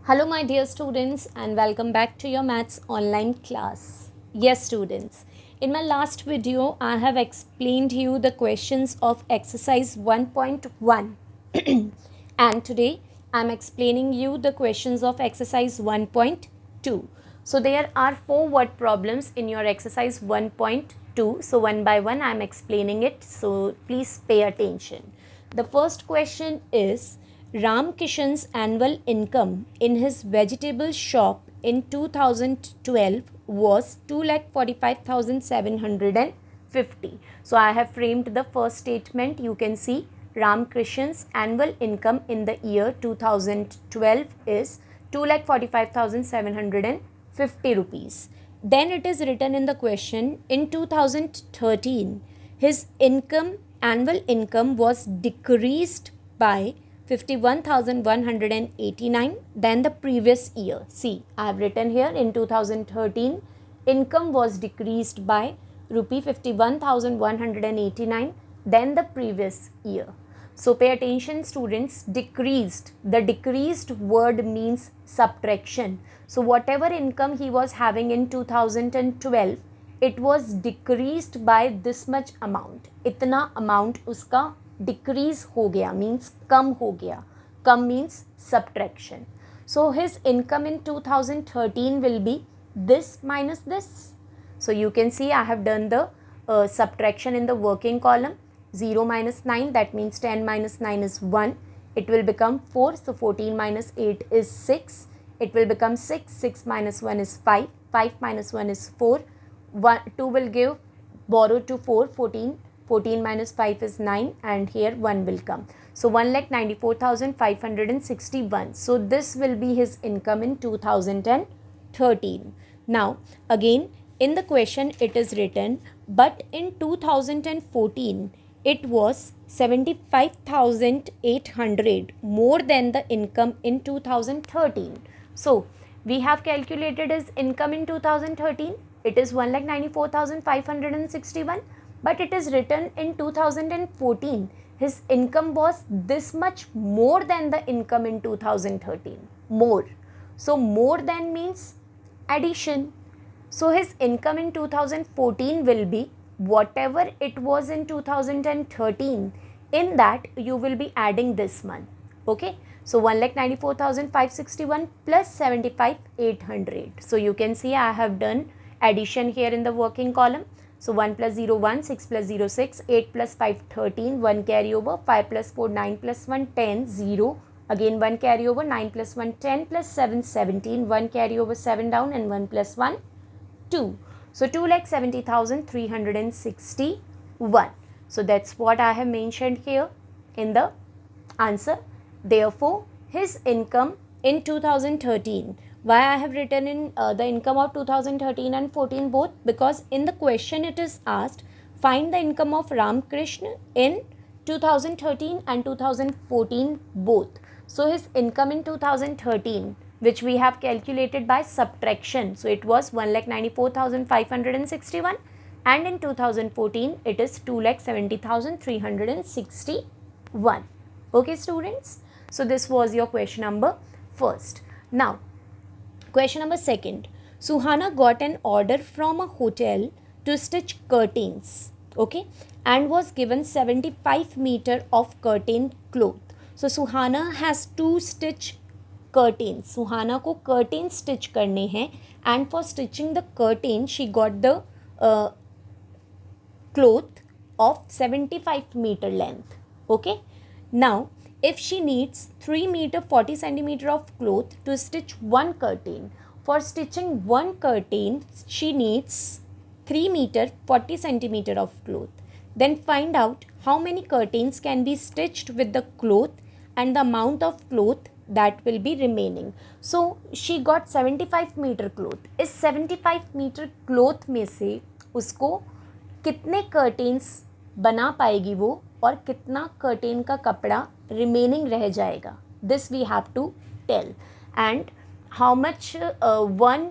Hello, my dear students, and welcome back to your maths online class. Yes, students, in my last video, I have explained you the questions of exercise 1.1, and today I am explaining you the questions of exercise 1.2. So, there are 4 word problems in your exercise 1.2. So, one by one, I am explaining it. So, please pay attention. The first question is Ram Kishan's annual income in his vegetable shop in 2012 was 2,45,750. So I have framed the first statement. You can see Ram Krishan's annual income in the year 2012 is 2,45,750 rupees. Then it is written in the question, in 2013, his annual income was decreased by 51,189 than the previous year. See, I have written here in 2013, income was decreased by rupee 51,189 than the previous year. So pay attention, students. Decreased, the decreased word means subtraction. So whatever income he was having in 2012, it was decreased by this much amount. इतना amount उसका decrease हो गया, means कम हो गया. कम means subtraction. So his income in 2013 will be this minus this. So you can see I have done the subtraction in the working column. 0 minus 9, that means 10 minus 9 is 1. It will become 4. So 14 minus 8 is 6. It will become 6. 6 minus 1 is 5. 5 minus 1 is 4. 2 will give borrow to 4. 14 minus 5 is 9, and here 1 will come. So 1,94,561. So this will be his income in 2013. Now again in the question it is written, but in 2014 it was 75,800 more than the income in 2013. So we have calculated his income in 2013. It is 1,94,561. But it is written in 2014, his income was this much more than the income in 2013. More. So more than means addition. So his income in 2014 will be whatever it was in 2013. In that you will be adding this month. Okay. So 1,94,561 plus 75,800. So you can see I have done addition here in the working column. So 1 plus 0, 1, 6 plus 0, 6, 8 plus 5, 13, 1 carry over, 5 plus 4, 9 plus 1, 10, 0. Again 1 carry over, 9 plus 1, 10 plus 7, 17, 1 carry over, 7 down, and 1 plus 1, 2. So 2,70,361. So that's what I have mentioned here in the answer. Therefore, his income in 2013. Why I have written in the income of 2013 and 14 both? Because in the question it is asked, find the income of Ram Krishna in 2013 and 2014 both. So his income in 2013, which we have calculated by subtraction. So it was 1,94,561, and in 2014 it is 2,70,361. Okay, students. So this was your question number first. Now question number second. Suhana got an order from a hotel to stitch curtains, okay, and was given 75 meter of curtain cloth. So Suhana has to stitch curtains. Suhana को curtain stitch करने हैं, and for stitching the curtain she got the cloth of 75 meter length. Okay. Now if she needs 3 meter 40 centimeter of cloth to stitch one curtain, for stitching one curtain she needs 3 meter 40 centimeter of cloth. Then find out how many curtains can be stitched with the cloth and the amount of cloth that will be remaining. So she got 75 meter cloth. इस 75 meter cloth में से उसको कितने curtains बना पाएगी वो, और कितना कर्टेन का कपड़ा रिमेनिंग रह जाएगा, this we have to tell. And how much one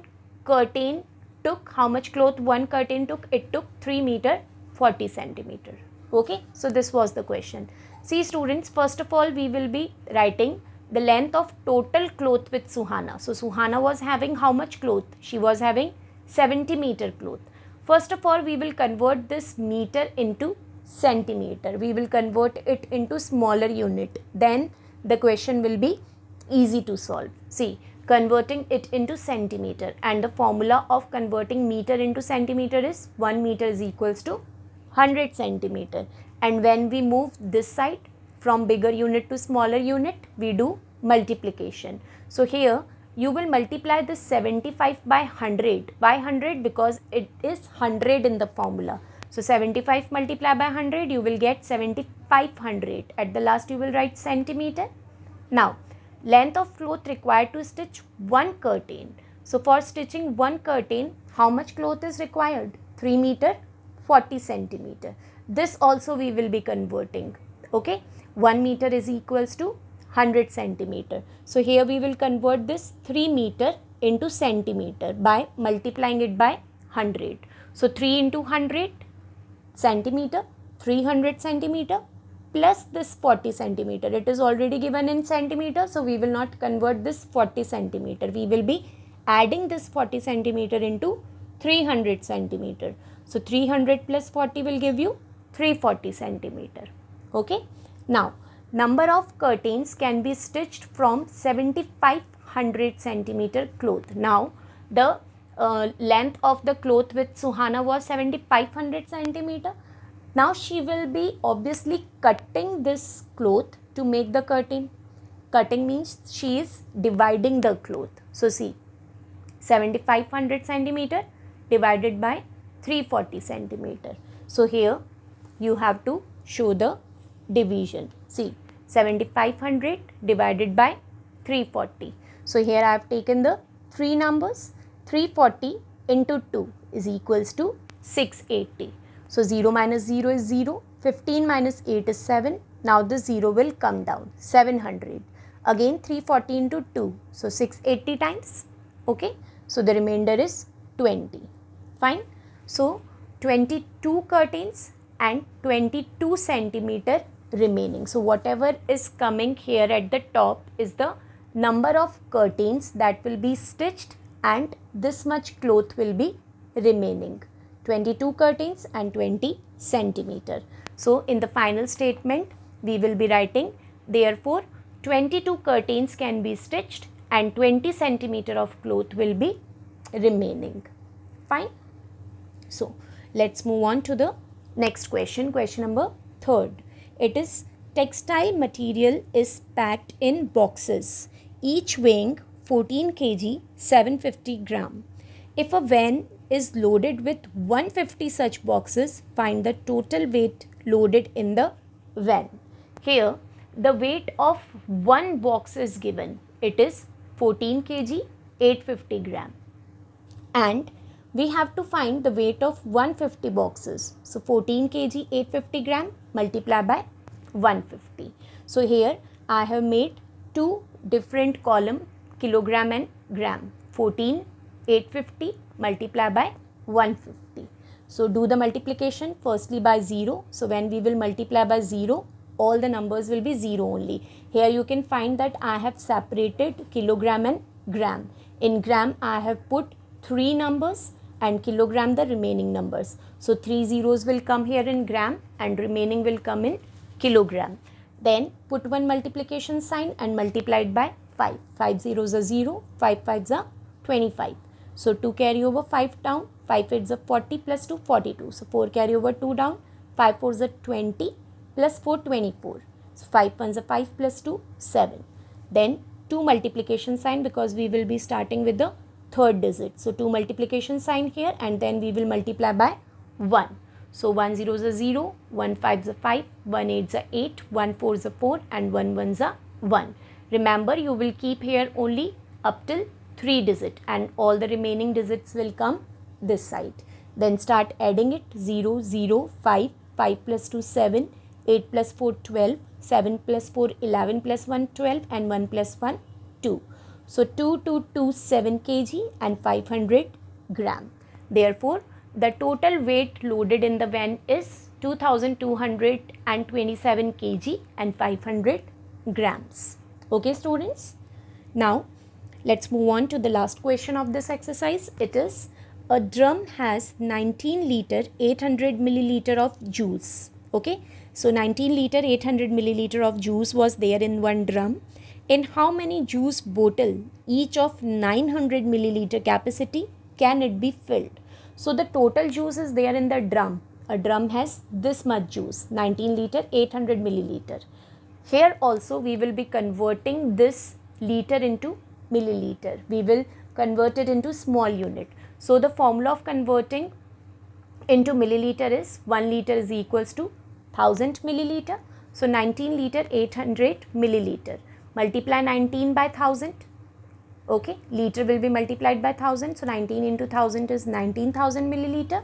curtain took, how much cloth one curtain took, it took 3 meter 40 centimeter. Okay, so this was the question. See students, first of all we will be writing the length of total cloth with Suhana. So Suhana was having how much cloth? She was having 70 meter cloth. First of all, we will convert this meter into centimeter. We will convert it into smaller unit. Then the question will be easy to solve. See, converting it into centimeter, and the formula of converting meter into centimeter is 1 meter is equals to 100 centimeter. And when we move this side from bigger unit to smaller unit, we do multiplication. So here you will multiply this 75 by 100. Why 100? Because it is 100 in the formula. So 75 multiplied by 100, you will get 7500. At the last you will write centimeter. Now, length of cloth required to stitch one curtain. So for stitching one curtain, how much cloth is required? 3 meter 40 centimeter. This also we will be converting. Okay, 1 meter is equals to 100 centimeter. So here we will convert this 3 meter into centimeter by multiplying it by 100. So 3 into 100 centimeter, 300 centimeter plus this 40 centimeter. It is already given in centimeter, so we will not convert this 40 centimeter. We will be adding this 40 centimeter into 300 centimeter. So 300 plus 40 will give you 340 centimeter. Okay. Now, number of curtains can be stitched from 7500 centimeter cloth. Now, the length of the cloth with Suhana was 7500 centimeter. Now, she will be obviously cutting this cloth to make the curtain. Cutting means she is dividing the cloth. So, see, 7500 centimeter divided by 340 centimeter. So, here you have to show the division. See, 7500 divided by 340. So, here I have taken the 3 numbers. 340 into 2 is equals to 680. So, 0 minus 0 is 0. 15 minus 8 is 7. Now, the 0 will come down. 700. Again 340 into 2. So, 680 times. Okay. So, the remainder is 20. Fine. So, 22 curtains and 22 centimeter remaining. So, whatever is coming here at the top is the number of curtains that will be stitched, and this much cloth will be remaining. 22 curtains and 20 centimeter. So, in the final statement, we will be writing, therefore, 22 curtains can be stitched and 20 centimeter of cloth will be remaining. Fine. So, let's move on to the next question, question number 3rd. It is, textile material is packed in boxes, each weighing 14 kg, 750 gram. If a van is loaded with 150 such boxes, find the total weight loaded in the van. Here, the weight of one box is given. It is 14 kg, 850 gram. And we have to find the weight of 150 boxes. So, 14 kg 850 gram multiply by 150. So, here I have made two different column, kilogram and gram. 14 850 multiply by 150. So, do the multiplication firstly by 0. So, when we will multiply by 0, all the numbers will be 0 only. Here you can find that I have separated kilogram and gram. In gram I have put 3 numbers and kilogram the remaining numbers. So, 3 zeros will come here in gram and remaining will come in kilogram. Then put one multiplication sign and multiply it by 5. 5 zeros are 0, 5 fives are 25. So, 2 carry over 5 down, 5 8s are 40 plus 2 42. So, 4 carry over 2 down, 5 4s are 20 plus 4 24. So, 5 1s are 5 plus 2 7. Then 2 multiplication sign because we will be starting with the 3rd digit. So, 2 multiplication sign here and then we will multiply by 1. So, 1 zeros are 0, 1 5s are 5, 1 8s are 8, 1 4s are 4 and 1 1s are 1. Remember, you will keep here only up till 3 digit and all the remaining digits will come this side. Then start adding it 0, 0, 5, 5 plus 2 7, 8 plus 4 12, 7 plus 4 11 plus 1 12 and 1 plus 1 2. So, 2 2 2 7 kg and 500 gram. Therefore, the total weight loaded in the van is 2227 kg and 500 grams. Okay, students. Now, let's move on to the last question of this exercise. It is, a drum has 19 liter 800 milliliter of juice. Okay, so 19 liter 800 milliliter of juice was there in one drum. In how many juice bottle, each of 900 milliliter capacity, can it be filled? So the total juice is there in the drum. A drum has this much juice, 19 liter 800 milliliter. Here also we will be converting this liter into milliliter. We will convert it into small unit. So the formula of converting into milliliter is 1 liter is equals to 1000 milliliter. So 19 liter 800 milliliter. Multiply 19 by 1000. Okay, liter will be multiplied by 1000. So 19 into 1000 is 19,000 milliliter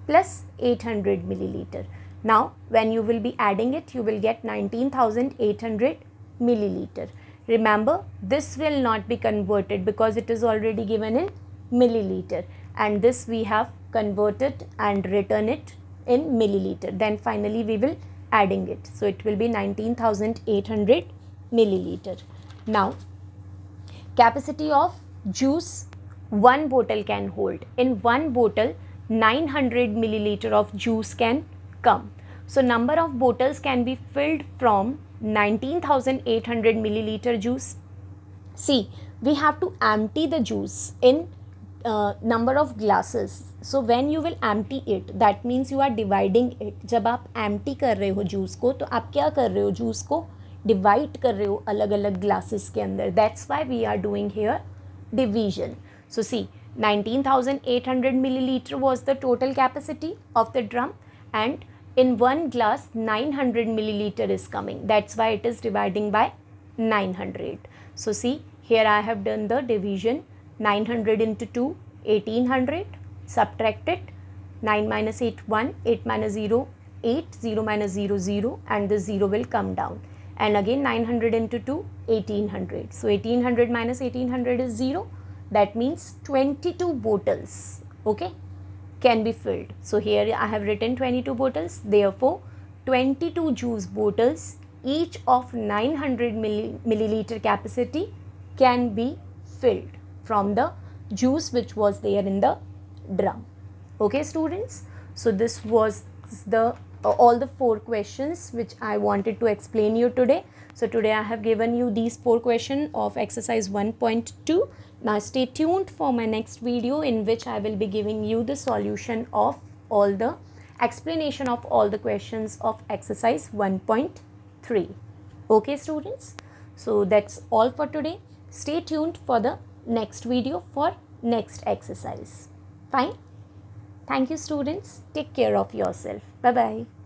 plus 800 milliliter. Now, when you will be adding it, you will get 19,800 milliliter. Remember, this will not be converted because it is already given in milliliter, and this we have converted and written it in milliliter. Then finally we will adding it. So it will be 19,800 milliliter. Now, capacity of juice one bottle can hold. In one bottle, 900 milliliter of juice can come. So number of bottles can be filled from 19,800 milliliter juice. See, we have to empty the juice in number of glasses. So when you will empty it, that means you are dividing it. जब आप empty कर रहे हो juice को, तो आप क्या कर रहे हो, juice को divide कर रहे हो अलग अलग glasses के अंदर. That's why we are doing here division. So see, 19,800 milliliter was the total capacity of the drum, and in one glass 900 milliliter is coming. That's why it is dividing by 900. So see, here I have done the division. 900 into 2, 1800. Subtract it. 9 minus 8, 1. 8 minus 0, 8. 0 minus 0, 0. And the 0 will come down. And again 900 into 2, 1800. So 1800 minus 1800 is 0. That means 22 bottles, okay, can be filled. So here I have written 22 bottles. Therefore, 22 juice bottles, each of 900 milliliter capacity, can be filled from the juice which was there in the drum. Okay, students. So this was the all the 4 questions which I wanted to explain you today. So today I have given you these 4 questions of exercise 1.2. Now stay tuned for my next video, in which I will be giving you the solution of all the explanation of all the questions of exercise 1.3. Okay, students. So that's all for today. Stay tuned for the next video for next exercise. Fine. Thank you, students. Take care of yourself. Bye-bye.